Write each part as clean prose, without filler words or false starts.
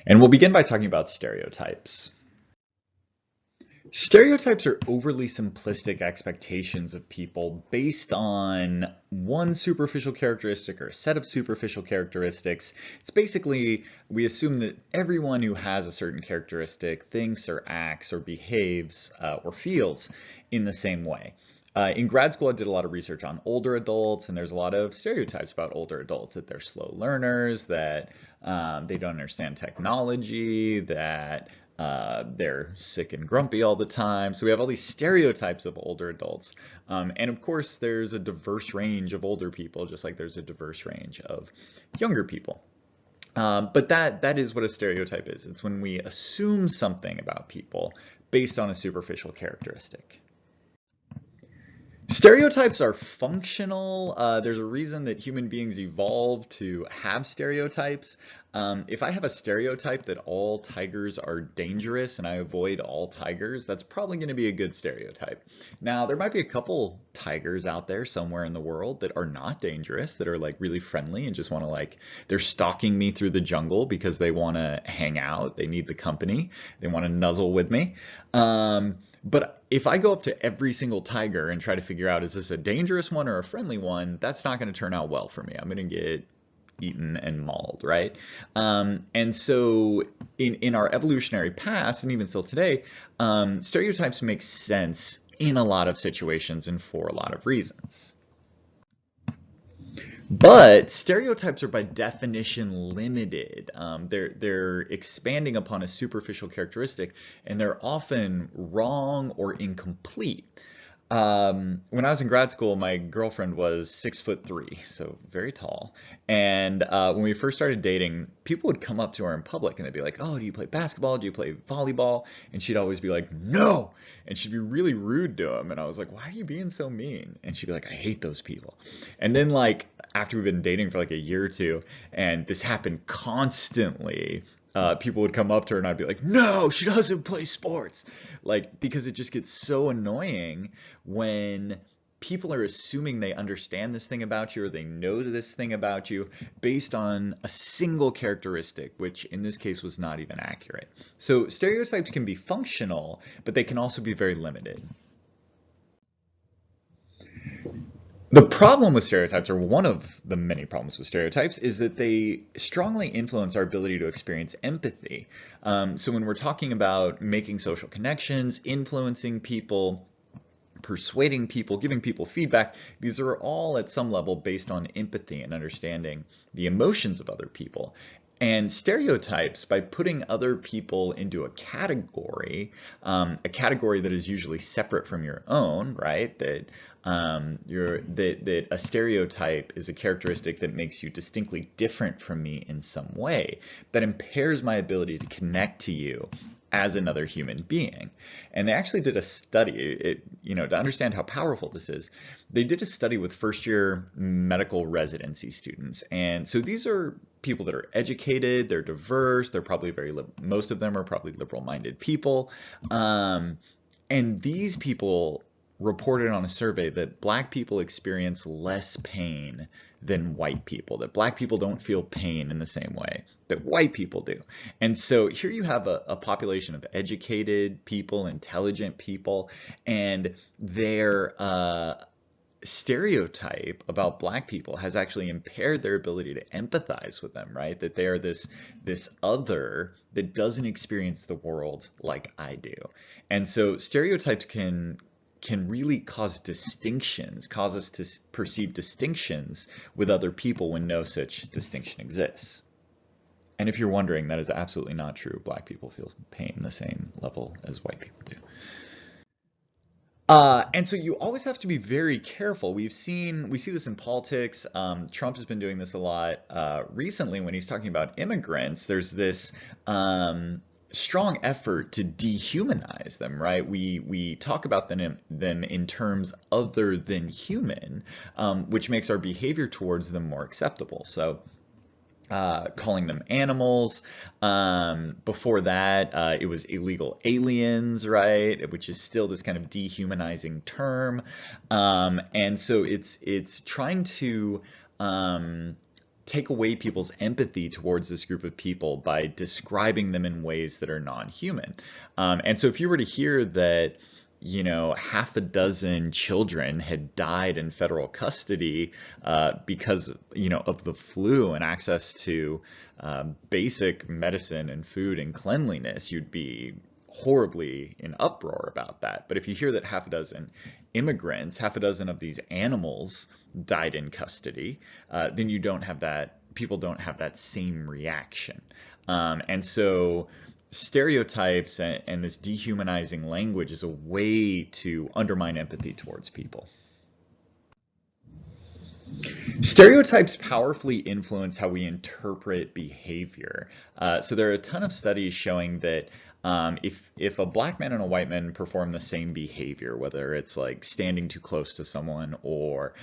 And we'll begin by talking about stereotypes. Stereotypes are overly simplistic expectations of people based on one superficial characteristic or a set of superficial characteristics. It's basically, we assume that everyone who has a certain characteristic thinks or acts or behaves or feels in the same way. In grad school, I did a lot of research on older adults, and there's a lot of stereotypes about older adults, that they're slow learners, that they don't understand technology, that they're sick and grumpy all the time. So we have all these stereotypes of older adults. And of course, there's a diverse range of older people, just like there's a diverse range of younger people. But that is what a stereotype is. It's when we assume something about people based on a superficial characteristic. Stereotypes are functional. There's a reason that human beings evolved to have stereotypes. If I have a stereotype that all tigers are dangerous and I avoid all tigers, that's probably going to be a good stereotype. Now, there might be a couple tigers out there somewhere in the world that are not dangerous, that are like really friendly and just want to they're stalking me through the jungle because they want to hang out. They need the company. They want to nuzzle with me. But if I go up to every single tiger and try to figure out, is this a dangerous one or a friendly one, that's not going to turn out well for me. I'm going to get eaten and mauled, right? And so in our evolutionary past, and even still today, stereotypes make sense in a lot of situations and for a lot of reasons. But stereotypes are by definition limited. They're expanding upon a superficial characteristic, and they're often wrong or incomplete. When I was in grad school, my girlfriend was 6'3", so very tall. And when we first started dating, people would come up to her in public and they'd be like, "Oh, do you play basketball? Do you play volleyball?" And she'd always be like, "No!" And she'd be really rude to him. And I was like, "Why are you being so mean?" And she'd be like, "I hate those people." And then after we've been dating for a year or two, and this happened constantly, people would come up to her and I'd be like, "No, she doesn't play sports." Because it just gets so annoying when people are assuming they understand this thing about you or they know this thing about you based on a single characteristic, which in this case was not even accurate. So stereotypes can be functional, but they can also be very limited. The problem with stereotypes, or one of the many problems with stereotypes, is that they strongly influence our ability to experience empathy. So when we're talking about making social connections, influencing people, persuading people, giving people feedback, these are all at some level based on empathy and understanding the emotions of other people. And stereotypes, by putting other people into a category that is usually separate from your own, right? That a stereotype is a characteristic that makes you distinctly different from me in some way, that impairs my ability to connect to you as another human being. And they actually did a study, to understand how powerful this is. They did a study with first-year medical residency students. And so these are people that are educated, they're diverse, they're probably most of them are probably liberal-minded people. And these people reported on a survey that Black people experience less pain than white people, that Black people don't feel pain in the same way that white people do. And so here you have a population of educated people, intelligent people, and their stereotype about Black people has actually impaired their ability to empathize with them, right? That they are this other that doesn't experience the world like I do. And so stereotypes can really cause distinctions, cause us to perceive distinctions with other people when no such distinction exists. And if you're wondering, that is absolutely not true. Black people feel pain the same level as white people do. And so you always have to be very careful. We see this in politics. Trump has been doing this a lot recently when he's talking about immigrants. There's this strong effort to dehumanize them, right? We talk about them in terms other than human, which makes our behavior towards them more acceptable. So calling them animals. Before that, it was illegal aliens, right? Which is still this kind of dehumanizing term. And so it's trying to take away people's empathy towards this group of people by describing them in ways that are non-human. And so if you were to hear that, half a dozen children had died in federal custody because, of the flu and access to basic medicine and food and cleanliness, you'd be horribly in uproar about that. But if you hear that half a dozen immigrants, half a dozen of these animals died in custody, then people don't have that same reaction. And so stereotypes and this dehumanizing language is a way to undermine empathy towards people. Stereotypes powerfully influence how we interpret behavior. So there are a ton of studies showing that if a black man and a white man perform the same behavior, whether it's like standing too close to someone or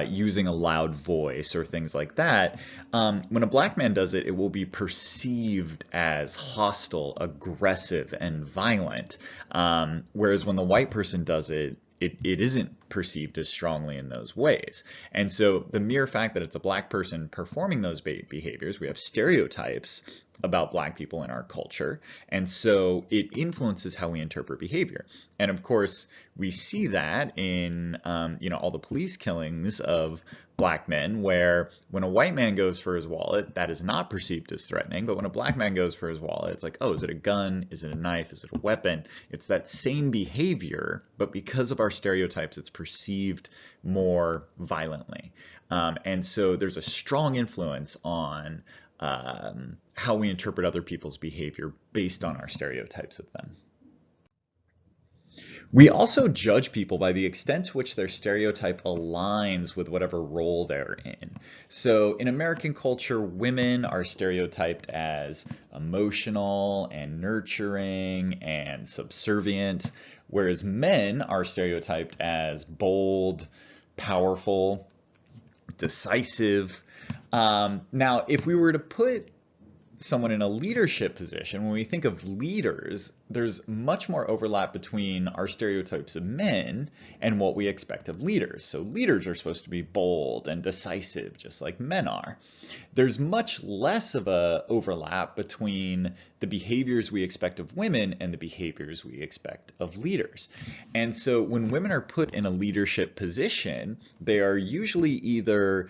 using a loud voice or things like that, when a black man does it, it will be perceived as hostile, aggressive, and violent. Whereas when the white person does it, it isn't perceived as strongly in those ways. And so the mere fact that it's a black person performing those behaviors, we have stereotypes about black people in our culture. And so it influences how we interpret behavior. And of course, we see that in all the police killings of black men, where when a white man goes for his wallet, that is not perceived as threatening. But when a black man goes for his wallet, it's like, oh, is it a gun? Is it a knife? Is it a weapon? It's that same behavior, but because of our stereotypes, it's perceived more violently. And so there's a strong influence on how we interpret other people's behavior based on our stereotypes of them. We also judge people by the extent to which their stereotype aligns with whatever role they're in. So in American culture, women are stereotyped as emotional and nurturing and subservient, whereas men are stereotyped as bold, powerful, decisive. Now, if we were to put someone in a leadership position, when we think of leaders, there's much more overlap between our stereotypes of men and what we expect of leaders. So leaders are supposed to be bold and decisive, just like men are. There's much less of a overlap between the behaviors we expect of women and the behaviors we expect of leaders. And so when women are put in a leadership position, they are usually either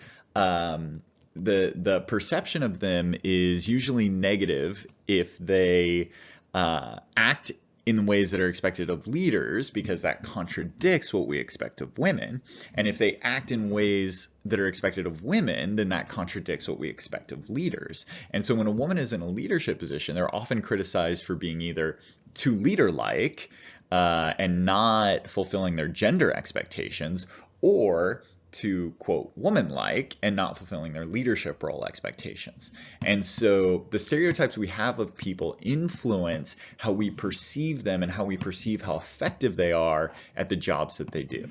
the perception of them is usually negative if they act in ways that are expected of leaders, because that contradicts what we expect of women. And if they act in ways that are expected of women, then that contradicts what we expect of leaders. And so when a woman is in a leadership position, they're often criticized for being either too leader-like and not fulfilling their gender expectations, or to quote woman-like and not fulfilling their leadership role expectations. And so the stereotypes we have of people influence how we perceive them and how we perceive how effective they are at the jobs that they do.